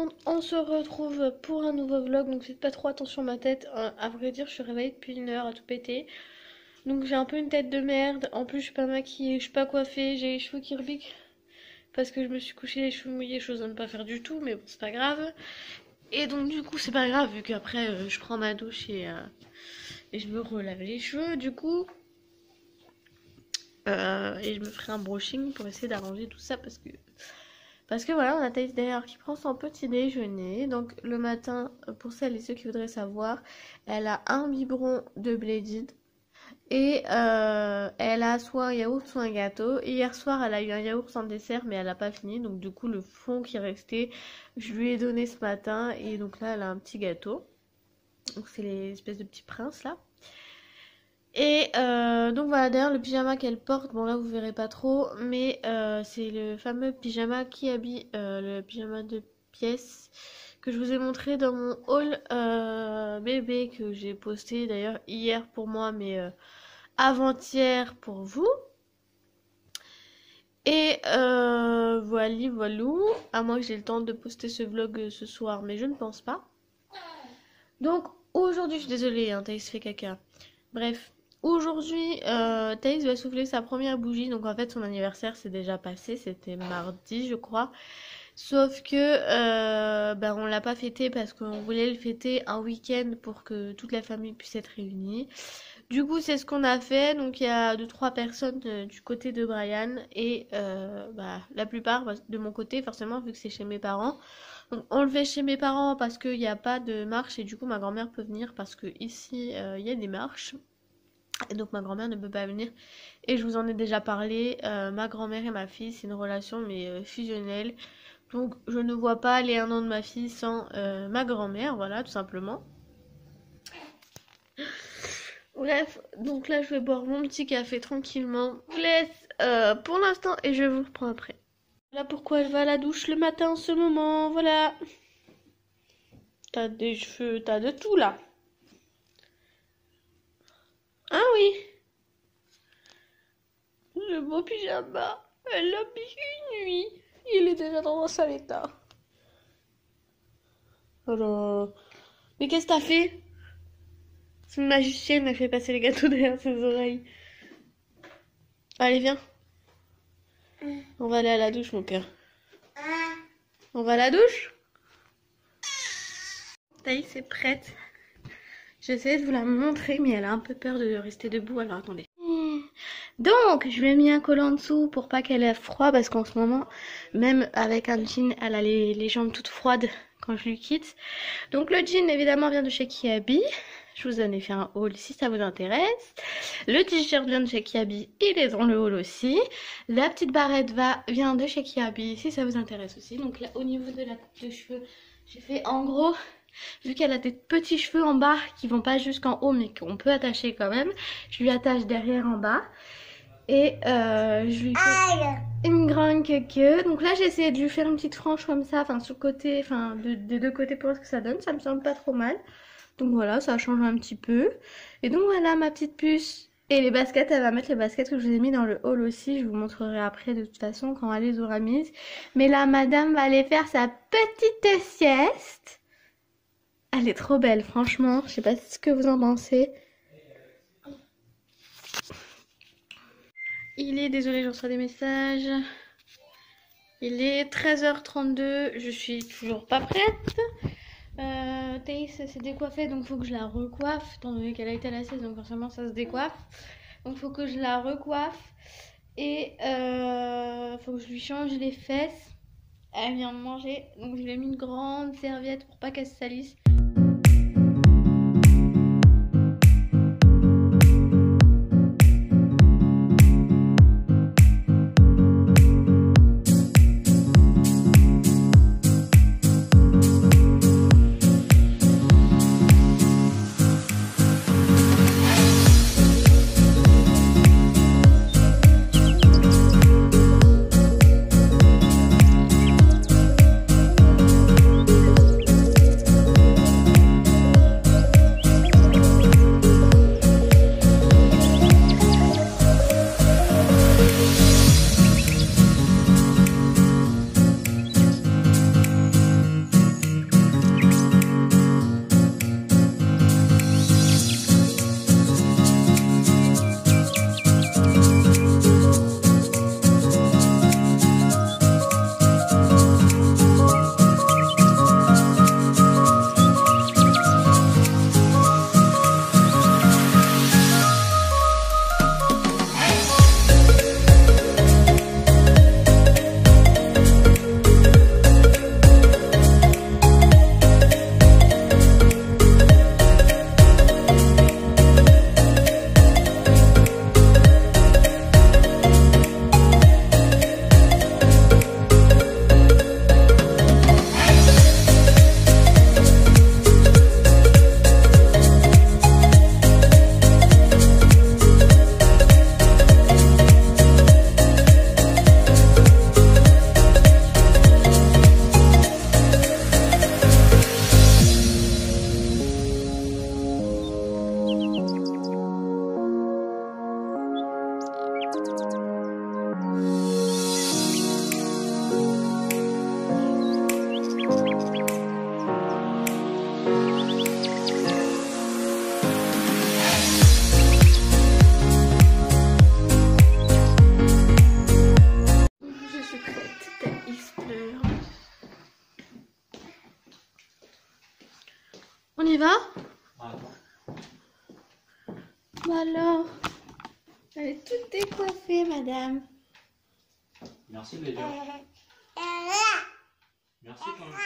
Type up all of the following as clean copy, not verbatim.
monde, on se retrouve pour un nouveau vlog, donc faites pas trop attention à ma tête, à vrai dire je suis réveillée depuis 1 heure à tout péter, donc j'ai un peu une tête de merde, en plus je suis pas maquillée, je suis pas coiffée, j'ai les cheveux qui rebiquent, parce que je me suis couchée les cheveux mouillés, chose à ne pas faire du tout, mais bon c'est pas grave, et donc du coup c'est pas grave, vu qu'après je prends ma douche et je me relave les cheveux, du coup, et je me ferai un brushing pour essayer d'arranger tout ça, parce que voilà, on a Thaïs derrière qui prend son petit déjeuner. Donc le matin, pour celles et ceux qui voudraient savoir, elle a un biberon de Bladed. Et elle a soit un yaourt, soit un gâteau. Et hier soir, elle a eu un yaourt sans dessert, mais elle n'a pas fini. Donc du coup, le fond qui restait, je lui ai donné ce matin. Et donc là, elle a un petit gâteau. Donc c'est les espèces de petits princes là. Et donc voilà, d'ailleurs le pyjama qu'elle porte, bon là vous verrez pas trop, mais c'est le fameux pyjama qui habille le pyjama de pièces que je vous ai montré dans mon haul bébé que j'ai posté d'ailleurs hier pour moi, mais avant-hier pour vous. Et voilou, à moins que j'ai le temps de poster ce vlog ce soir, mais je ne pense pas. Donc aujourd'hui, je suis désolée, hein, Thaïs fait caca. Bref. Aujourd'hui, Thaïs va souffler sa première bougie. Donc en fait, son anniversaire c'est déjà passé. C'était mardi, je crois. Sauf que on l'a pas fêté parce qu'on voulait le fêter un week-end pour que toute la famille puisse être réunie. Du coup, c'est ce qu'on a fait. Donc il y a 2-3 personnes du côté de Brian et la plupart de mon côté, forcément, vu que c'est chez mes parents. Donc on le fait chez mes parents parce qu'il n'y a pas de marche et du coup ma grand-mère peut venir parce que ici il y a des marches. Et donc ma grand-mère ne peut pas venir. Et je vous en ai déjà parlé. Ma grand-mère et ma fille, c'est une relation mais fusionnelle. Donc je ne vois pas les 1 an de ma fille sans ma grand-mère. Voilà, tout simplement. Bref, donc là je vais boire mon petit café tranquillement. Je vous laisse pour l'instant et je vous reprends après. Voilà pourquoi elle va à la douche le matin en ce moment. Voilà. T'as des cheveux, t'as de tout là. Ah oui. Le beau pyjama, elle l'a mis une nuit. Il est déjà dans un sale état. Alors... Mais qu'est-ce que t'as fait? C'est une magicienne, elle fait passer les gâteaux derrière ses oreilles. Allez, viens. On va aller à la douche, mon cœur. On va à la douche? Thaïs est prête. J'essaie de vous la montrer, mais elle a un peu peur de rester debout, alors attendez. Donc, je lui ai mis un collant en dessous pour pas qu'elle ait froid, parce qu'en ce moment, même avec un jean, elle a les jambes toutes froides quand je lui quitte. Donc le jean, évidemment, vient de chez Kiabi. Je vous en ai fait un haul si ça vous intéresse. Le t-shirt vient de chez Kiabi, il est dans le haul aussi. La petite barrette vient de chez Kiabi si ça vous intéresse aussi. Donc là, au niveau de la coupe de cheveux, j'ai fait en gros... Vu qu'elle a des petits cheveux en bas qui vont pas jusqu'en haut mais qu'on peut attacher quand même, je lui attache derrière en bas et je lui fais une grande queue. Donc là j'ai essayé de lui faire une petite frange comme ça, enfin sur le côté, enfin des deux côtés pour voir ce que ça donne, ça me semble pas trop mal. Donc voilà, ça change un petit peu. Et donc voilà ma petite puce. Et les baskets, elle va mettre les baskets que je vous ai mis dans le haul aussi. Je vous montrerai après de toute façon quand elle les aura mises. Mais là madame va aller faire sa petite sieste. Elle est trop belle, franchement. Je sais pas ce que vous en pensez. Désolée, je reçois des messages. Il est 13h32. Je suis toujours pas prête. Thaïs s'est décoiffée, donc faut que je la recoiffe. Étant donné qu'elle a été à la sieste, donc forcément ça se décoiffe. Donc faut que je la recoiffe. Et faut que je lui change les fesses. Elle vient de manger. Donc je lui ai mis une grande serviette pour pas qu'elle se salisse. On y va? Attends. Bah alors, elle est toute décoiffée, madame. Merci déjà. Merci quand même.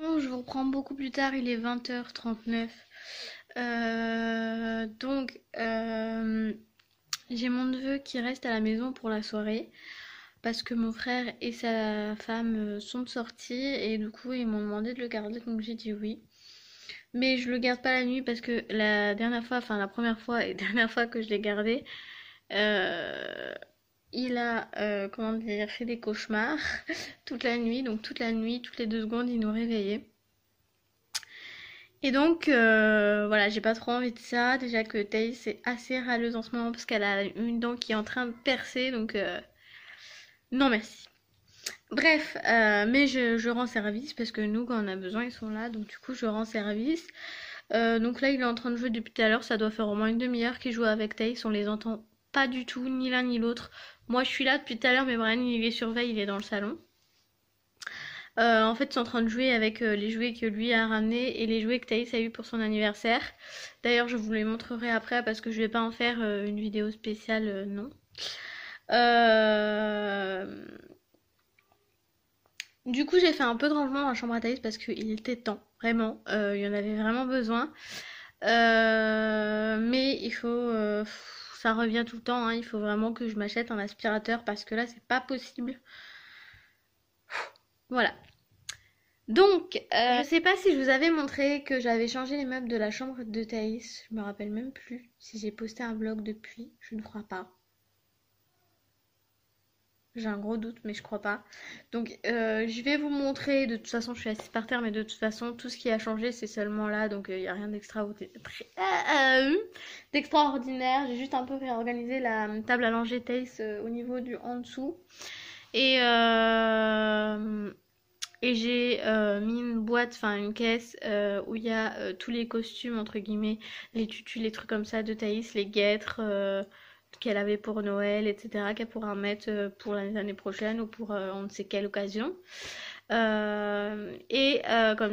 Bon, je vous reprends beaucoup plus tard, il est 20h39. J'ai mon neveu qui reste à la maison pour la soirée parce que mon frère et sa femme sont sortis et du coup ils m'ont demandé de le garder donc j'ai dit oui. Mais je le garde pas la nuit parce que la dernière fois, enfin la première fois et dernière fois que je l'ai gardé, euh, il a comment dire, fait des cauchemars toute la nuit, donc toute la nuit, toutes les 2 secondes il nous réveillait. Et donc, voilà, j'ai pas trop envie de ça. Déjà que Thaïs est assez râleuse en ce moment parce qu'elle a une dent qui est en train de percer. Donc, non merci. Bref, mais je rends service parce que nous, quand on a besoin, ils sont là. Donc, du coup, je rends service. Donc là, il est en train de jouer depuis tout à l'heure. Ça doit faire au moins une demi-heure qu'il joue avec Thaïs. On les entend pas du tout, ni l'un ni l'autre. Moi, je suis là depuis tout à l'heure, mais Brian, il les surveille. Il est dans le salon. En fait, ils sont en train de jouer avec les jouets que lui a ramenés et les jouets que Thaïs a eu pour son anniversaire. D'ailleurs, je vous les montrerai après parce que je vais pas en faire une vidéo spéciale, non. Du coup, j'ai fait un peu de rangement dans la chambre à Thaïs parce qu'il était temps, vraiment. Il y en avait vraiment besoin. Mais il faut... ça revient tout le temps, hein. Il faut vraiment que je m'achète un aspirateur parce que là, c'est pas possible. Voilà. Donc, je sais pas si je vous avais montré que j'avais changé les meubles de la chambre de Thaïs. Je me rappelle même plus. Si j'ai posté un vlog depuis, je ne crois pas. J'ai un gros doute, mais je crois pas. Donc, je vais vous montrer. De toute façon, je suis assise par terre, mais de toute façon, tout ce qui a changé, c'est seulement là. Donc, il n'y a rien d'extraordinaire. J'ai juste un peu réorganisé la table à langer Thaïs au niveau du en dessous. Et, j'ai mis une boîte, enfin une caisse où il y a tous les costumes, entre guillemets, les tutus, les trucs comme ça de Thaïs, les guêtres qu'elle avait pour Noël, etc., qu'elle pourra mettre pour les années prochaines ou pour on ne sait quelle occasion. Comme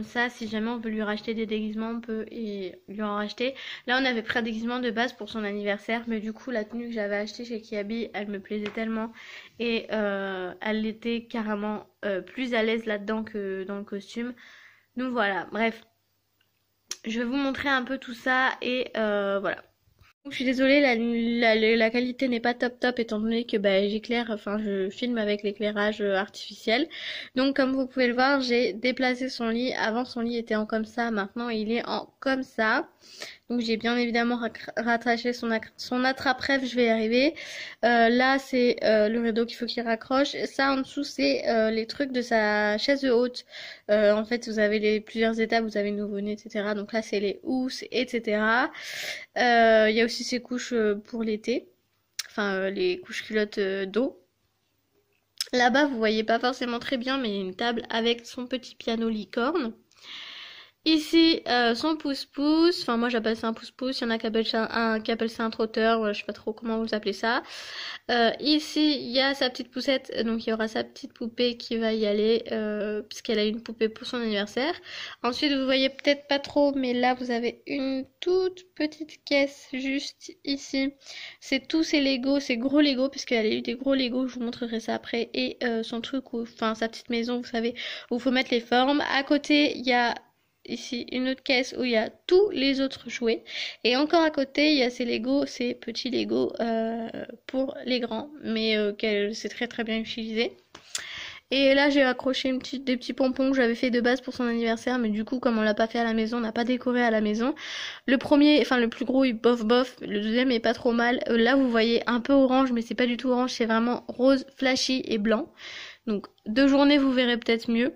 ça, si jamais on veut lui racheter des déguisements, on peut lui en racheter. Là, on avait pris un déguisement de base pour son anniversaire, mais du coup, la tenue que j'avais achetée chez Kiabi, elle me plaisait tellement et elle était carrément plus à l'aise là-dedans que dans le costume. Donc voilà, bref, je vais vous montrer un peu tout ça et voilà. Je suis désolée, la qualité n'est pas top top étant donné que bah, je filme avec l'éclairage artificiel. Donc comme vous pouvez le voir, j'ai déplacé son lit. Avant son lit était en comme ça, maintenant il est en comme ça. Donc j'ai bien évidemment rattaché son attrape-rêve, je vais y arriver. Là c'est le rideau qu'il faut qu'il raccroche. Ça en dessous c'est les trucs de sa chaise haute. En fait vous avez plusieurs étapes, vous avez le nouveau-né, etc. Donc là c'est les housses, etc. Il y a aussi ses couches pour l'été. Enfin les couches culottes d'eau. Là-bas vous voyez pas forcément très bien mais il y a une table avec son petit piano licorne. Ici, son pouce-pouce, enfin moi j'appelle ça un pouce-pouce, il y en a qui appellent ça un trotteur, je sais pas trop comment vous appelez ça. Ici, il y a sa petite poussette, donc il y aura sa petite poupée qui va y aller, puisqu'elle a une poupée pour son anniversaire. Ensuite, vous voyez peut-être pas trop, mais là vous avez une toute petite caisse juste ici. C'est tous ses Lego, ses gros Lego, puisqu'elle a eu des gros Lego, je vous montrerai ça après, et son truc, enfin sa petite maison, vous savez, où il faut mettre les formes. À côté, il y a ici une autre caisse où il y a tous les autres jouets et encore à côté il y a ces Lego, ces petits Lego pour les grands mais qu'elle sait très très bien utiliser. Et là j'ai accroché des petits pompons que j'avais fait de base pour son anniversaire, mais du coup comme on l'a pas fait à la maison, on n'a pas décoré à la maison. Le premier, enfin le plus gros, il bof bof, le deuxième est pas trop mal. Là vous voyez un peu orange, mais c'est pas du tout orange, c'est vraiment rose flashy et blanc. Donc de journée vous verrez peut-être mieux.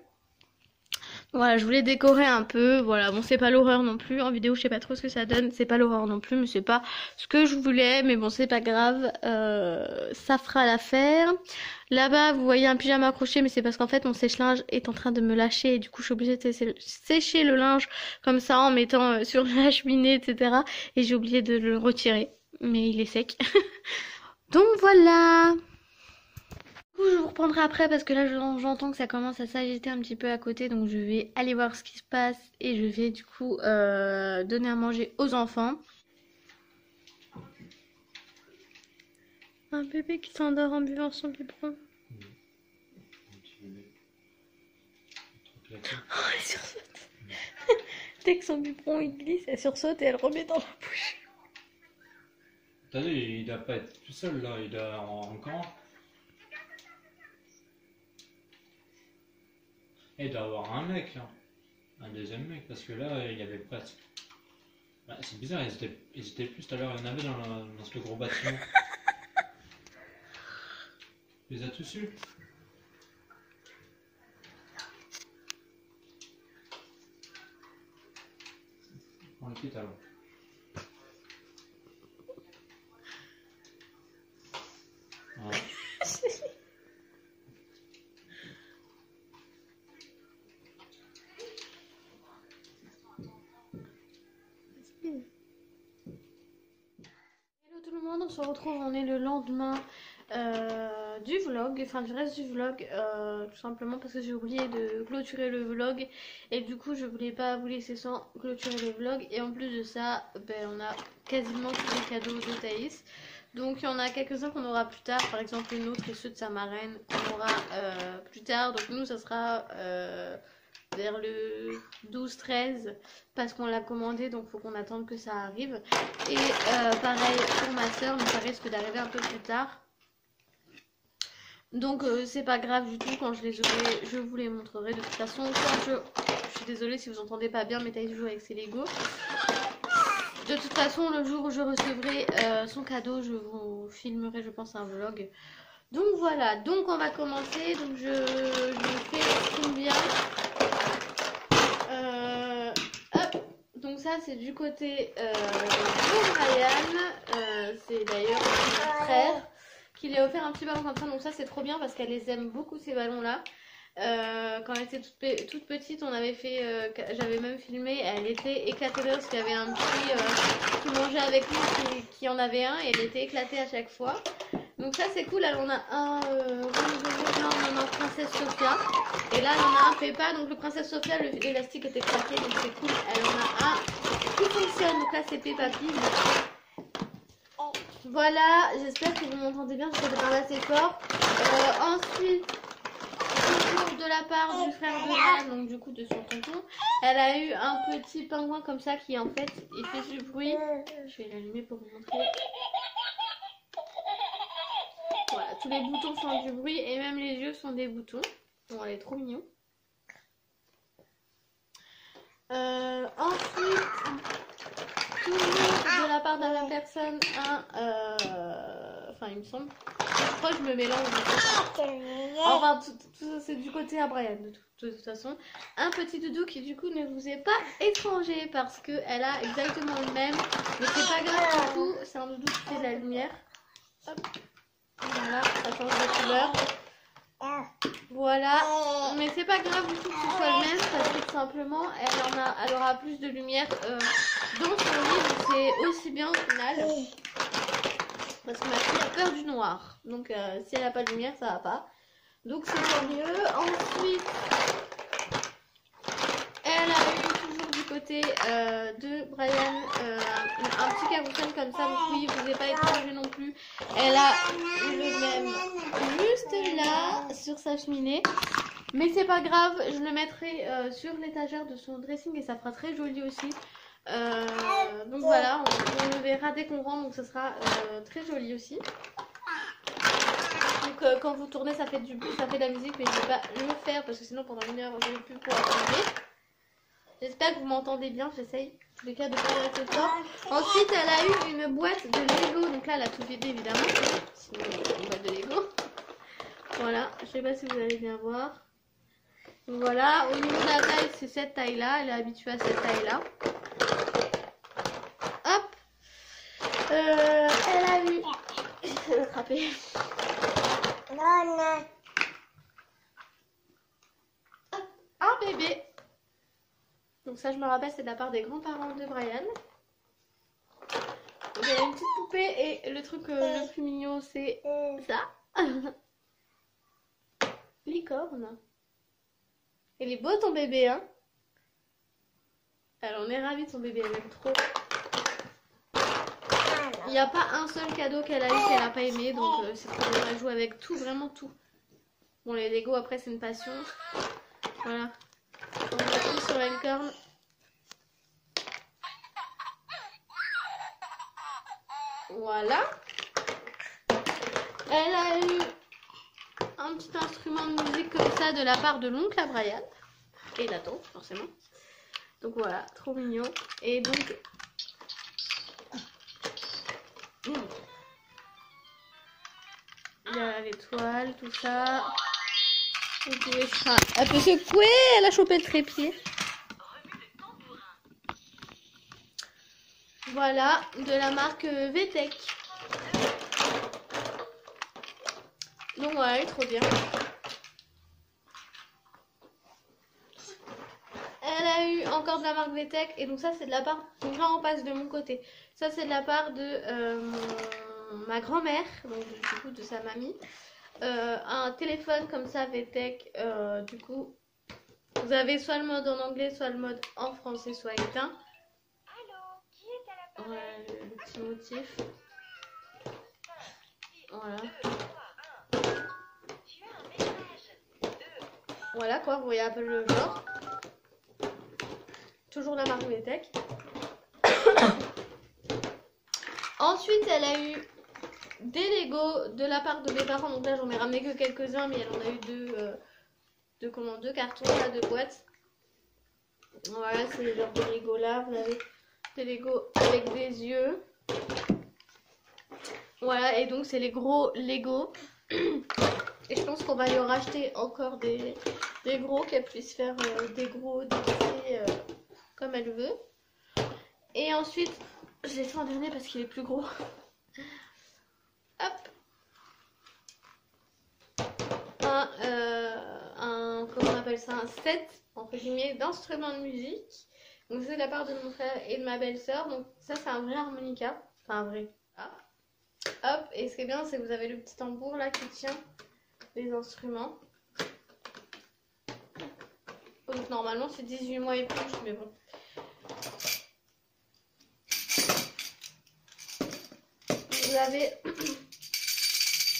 Voilà, je voulais décorer un peu, voilà, bon c'est pas l'horreur non plus, en vidéo je sais pas trop ce que ça donne, c'est pas l'horreur non plus, mais c'est pas ce que je voulais, mais bon c'est pas grave, ça fera l'affaire. Là-bas vous voyez un pyjama accroché, mais c'est parce qu'en fait mon sèche-linge est en train de me lâcher, et du coup je suis obligée de sécher le linge comme ça en mettant sur la cheminée, etc. Et j'ai oublié de le retirer, mais il est sec. Donc voilà. Je vous reprendrai après parce que là j'entends que ça commence à s'agiter un petit peu à côté, donc je vais aller voir ce qui se passe et je vais du coup donner à manger aux enfants. Un bébé qui s'endort en buvant son biberon. Oh, elle sursaute. Dès que son biberon il glisse, elle sursaute et elle remet dans la bouche. T'as vu, il doit pas être tout seul là, il doit en camp. Et il doit avoir un mec là, un deuxième mec, parce que là il y avait presque. Bah, c'est bizarre, ils étaient plus tout à l'heure, il y en avait dans ce gros bâtiment. Tu les as tous eus? On le quitte alors. Ouais. Hello tout le monde, on se retrouve, on est le lendemain du vlog, enfin du reste du vlog, tout simplement parce que j'ai oublié de clôturer le vlog et du coup je voulais pas vous laisser sans clôturer le vlog. Et en plus de ça, ben, on a quasiment tous les cadeaux de Thaïs. Donc il y en a quelques-uns qu'on aura plus tard, par exemple une autre et ceux de sa marraine qu'on aura plus tard. Donc nous ça sera vers le 12-13 parce qu'on l'a commandé, donc faut qu'on attende que ça arrive. Et pareil pour ma soeur, mais ça risque d'arriver un peu plus tard. Donc c'est pas grave du tout, quand je les aurai, je vous les montrerai. De toute façon, quand je suis désolée si vous entendez pas bien, mais Thaïs joue avec ses Lego. De toute façon, le jour où je recevrai son cadeau, je vous filmerai, je pense, un vlog. Donc voilà, donc on va commencer. Donc je fais combien. Hop. Donc ça c'est du côté de Brian. C'est d'ailleurs mon frère qui lui a offert un petit ballon comme ça. Donc ça c'est trop bien parce qu'elle les aime beaucoup ces ballons là. Quand elle était toute petite, on avait fait, j'avais même filmé, elle était éclatée de rire parce qu'il y avait un petit qui mangeait avec nous qui en avait un et elle était éclatée à chaque fois. Donc ça c'est cool, là on a un on a un Princesse Sophia et là on a un Peppa. Donc le Princesse Sophia, l'élastique était craqué donc c'est cool. Elle en a un qui fonctionne, donc là c'est Peppa Pig. Voilà, j'espère que vous m'entendez bien, j'essaie de parler assez fort. Ensuite, toujours de la part du frère de Anne, donc du coup de son tonton, elle a eu un petit pingouin comme ça qui en fait il fait du bruit. Je vais l'allumer pour vous montrer. Voilà, tous les boutons font du bruit et même les yeux sont des boutons. Bon, elle est trop mignon. Ensuite, toujours de la part de la même personne, enfin il me semble. Je crois que je me mélange. Enfin, tout c'est du côté à Brian de toute façon. Un petit doudou qui du coup ne vous est pas étranger parce que elle a exactement le même. Mais c'est pas grave du tout. C'est un doudou qui fait de la lumière. Hop. Voilà, ça change de couleur. Voilà, mais c'est pas grave du tout que ce soit le même parce que tout simplement elle aura plus de lumière dans son lit, donc c'est aussi bien au final. Parce que ma fille a peur du noir, donc si elle a pas de lumière ça va pas. Donc c'est tant mieux. Ensuite, elle a eu toujours du côté de Brian un petit carrousel comme ça, donc oui, vous n'êtes pas étranger non plus. Elle a le même juste là sur sa cheminée, mais c'est pas grave, je le mettrai sur l'étagère de son dressing et ça fera très joli aussi. Donc voilà, on le verra dès qu'on rentre, donc ça sera très joli aussi. Donc quand vous tournez ça fait de la musique, mais je vais pas le faire parce que sinon pendant une heure je ne vais plus pouvoir tourner. J'espère que vous m'entendez bien, j'essaye en tous les cas de parler assez fort. Ensuite elle a eu une boîte de Lego, donc là elle a tout vidé évidemment, sinon une boîte de Lego. Voilà, je sais pas si vous allez bien voir. Donc voilà, au niveau de la taille c'est cette taille là, elle est habituée à cette taille là. Hop, elle a eu, je vais l'attraper. Un bébé. Donc ça je me rappelle c'est de la part des grands-parents de Brian. Donc elle a une petite poupée et le truc le plus mignon c'est ça. Licorne. Il est beau ton bébé hein. Elle en est ravie de son bébé, elle aime trop. Il n'y a pas un seul cadeau qu'elle a eu qu'elle n'a pas aimé, donc c'est trop bien, elle joue avec tout, vraiment tout. Bon les Lego après c'est une passion. Voilà. On appuie sur la licorne. Voilà. Elle a eu un petit instrument de musique comme ça de la part de l'oncle à Brian. Et la tante forcément. Donc voilà, trop mignon. Et donc... il y a l'étoile, tout ça. Vous pouvez... elle peut secouer, elle a chopé le trépied. Voilà, de la marque VTech. Donc voilà, elle est trop bien. Elle a eu encore de la marque VTech. Et donc ça c'est de la part... donc là on passe de mon côté. Ça c'est de la part de ma grand-mère. Donc du coup de sa mamie. Un téléphone comme ça VTech. Du coup vous avez soit le mode en anglais, soit le mode en français, soit éteint. Voilà le petit motif. Voilà. Voilà quoi, vous voyez un peu le genre. Toujours la marque VTech. Ensuite, elle a eu des Lego de la part de mes parents. Donc là, j'en ai ramené que quelques-uns, mais elle en a eu deux cartons, là, deux boîtes. Voilà, c'est le genre de Lego là. Vous avez des Lego avec des yeux. Voilà, et donc c'est les gros Lego. Et je pense qu'on va lui racheter encore des gros, qu'elle puisse faire des gros, des petits, comme elle veut. Et ensuite, je l'ai fait en dernier parce qu'il est plus gros. Hop. Comment on appelle ça, un set, entre guillemets, d'instruments de musique. Donc c'est de la part de mon frère et de ma belle-sœur. Donc ça, c'est un vrai harmonica. Enfin, un vrai. Ah. Hop. Et ce qui est bien, c'est que vous avez le petit tambour là qui tient les instruments. Donc normalement, c'est 18 mois et plus, mais bon. Vous avez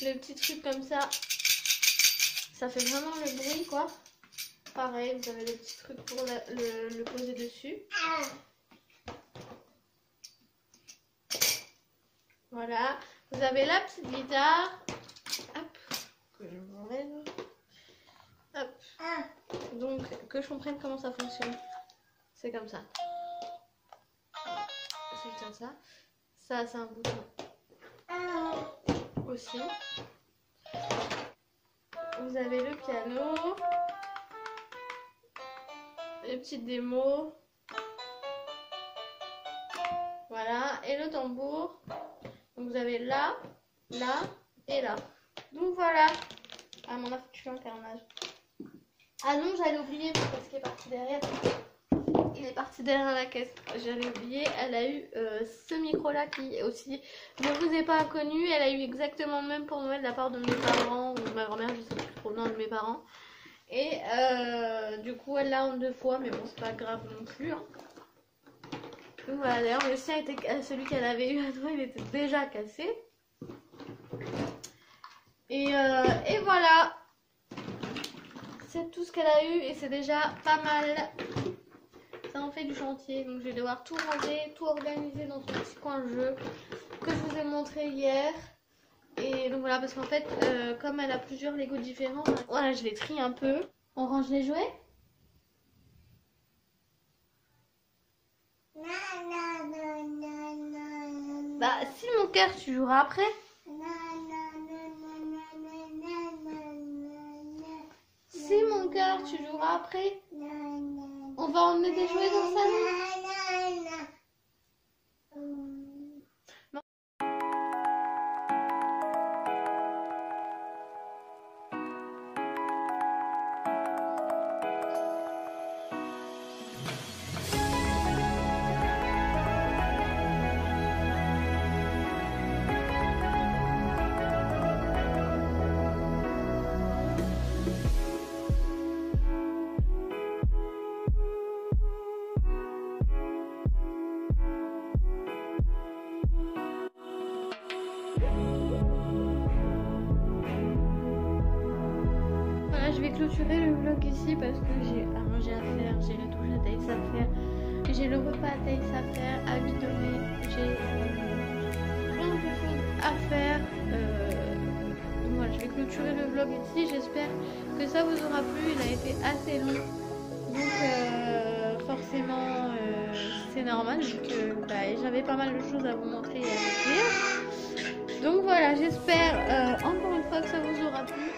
le petit truc comme ça. Ça fait vraiment le bruit, quoi. Pareil, vous avez le petit truc pour le poser dessus. Voilà. Vous avez la petite guitare. Hop. Que je m'enlève. Hop. Donc, que je comprenne comment ça fonctionne. C'est comme ça. C'est comme ça. Ça, c'est un bouton. Aussi. Vous avez le piano. Les petites démos. Voilà. Et le tambour. Donc vous avez là, là et là. Donc voilà. Ah, mon affectueux en carnage. Ah non, j'allais oublier parce qu'il est parti derrière. Il est parti derrière la caisse. J'avais oublié. Elle a eu ce micro là qui aussi ne vous est pas inconnu. Elle a eu exactement le même pour Noël de la part de mes parents ou de ma grand-mère, je sais plus trop le nom de mes parents. Et du coup elle l'a en 2 fois, mais bon c'est pas grave non plus. Hein. Donc voilà, d'ailleurs le sien était celui qu'elle avait eu à toi, il était déjà cassé. Et voilà. C'est tout ce qu'elle a eu et c'est déjà pas mal. Ça en fait du chantier, donc je vais devoir tout ranger, tout organiser dans son petit coin de jeu que je vous ai montré hier. Et donc voilà, parce qu'en fait, comme elle a plusieurs Lego différents, voilà, je les trie un peu. On range les jouets? Bah, si mon cœur, tu joueras après. Si mon cœur, tu joueras après. On va emmener des jouets dans le salon. Voilà, je vais clôturer le vlog ici parce que j'ai à manger à faire, j'ai les douches à Thaïs à faire, j'ai le repas à Thaïs à faire, à lui donner, j'ai plein de choses à faire. Donc voilà, je vais clôturer le vlog ici. J'espère que ça vous aura plu. Il a été assez long, donc forcément c'est normal vu que j'avais pas mal de choses à vous montrer et à vous dire. Donc voilà, j'espère encore une fois que ça vous aura plu.